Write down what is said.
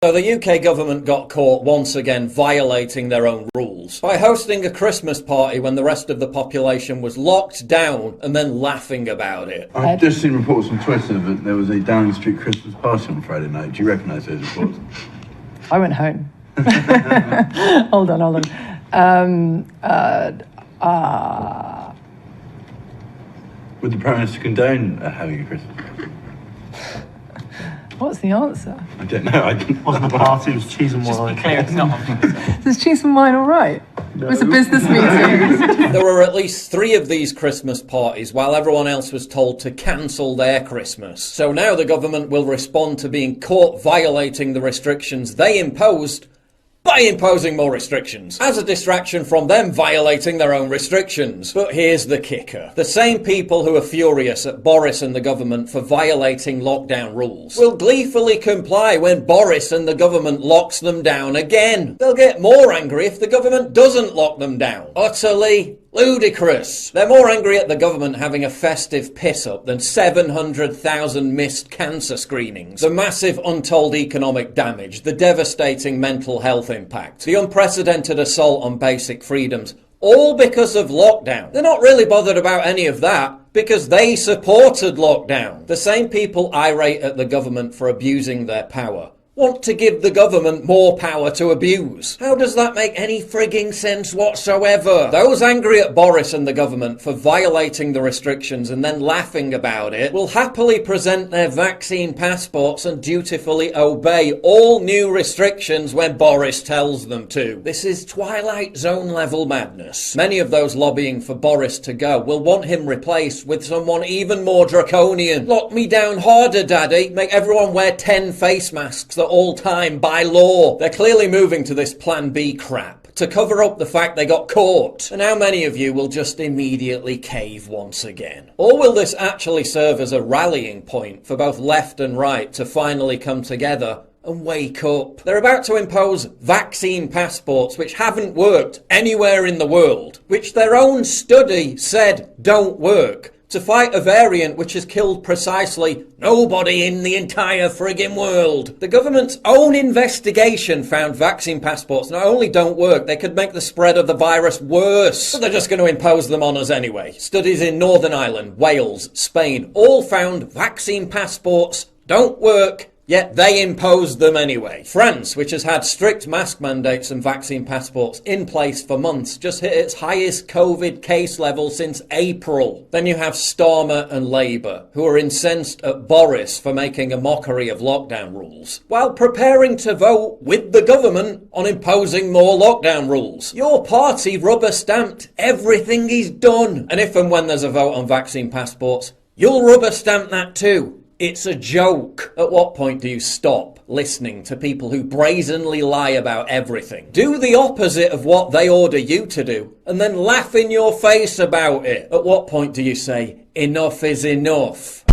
So the UK government got caught once again violating their own rules by hosting a Christmas party when the rest of the population was locked down and then laughing about it. I've just seen reports on Twitter that there was a Downing Street Christmas party on Friday night. Do you recognise those reports? I went home. Hold on. Would the Prime Minister condone having a Christmas party? What's the answer? I don't know. It wasn't a party, it was cheese and wine. Just be clear, it's not. Is cheese and wine all right? No. It was a business meeting. There were at least 3 of these Christmas parties while everyone else was told to cancel their Christmas. So now the government will respond to being caught violating the restrictions they imposed by imposing more restrictions, as a distraction from them violating their own restrictions. But here's the kicker. The same people who are furious at Boris and the government for violating lockdown rules will gleefully comply when Boris and the government locks them down again. They'll get more angry if the government doesn't lock them down. Utterly ludicrous. They're more angry at the government having a festive piss-up than 700,000 missed cancer screenings, the massive untold economic damage, the devastating mental health impact, the unprecedented assault on basic freedoms, all because of lockdown. They're not really bothered about any of that because they supported lockdown. The same people irate at the government for abusing their power want to give the government more power to abuse. How does that make any frigging sense whatsoever? Those angry at Boris and the government for violating the restrictions and then laughing about it will happily present their vaccine passports and dutifully obey all new restrictions when Boris tells them to. This is Twilight Zone level madness. Many of those lobbying for Boris to go will want him replaced with someone even more draconian. Lock me down harder, Daddy. Make everyone wear 10 face masks at all time by law. They're clearly moving to this Plan B crap to cover up the fact they got caught. And how many of you will just immediately cave once again? Or will this actually serve as a rallying point for both left and right to finally come together and wake up? They're about to impose vaccine passports which haven't worked anywhere in the world, which their own study said don't work, to fight a variant which has killed precisely nobody in the entire friggin' world. The government's own investigation found vaccine passports not only don't work, they could make the spread of the virus worse. But they're just going to impose them on us anyway. Studies in Northern Ireland, Wales, Spain all found vaccine passports don't work, yet they imposed them anyway. France, which has had strict mask mandates and vaccine passports in place for months, just hit its highest COVID case level since April. Then you have Starmer and Labour, who are incensed at Boris for making a mockery of lockdown rules, while preparing to vote with the government on imposing more lockdown rules. Your party rubber-stamped everything he's done. And if and when there's a vote on vaccine passports, you'll rubber-stamp that too. It's a joke. At what point do you stop listening to people who brazenly lie about everything? Do the opposite of what they order you to do, and then laugh in your face about it. At what point do you say, enough is enough?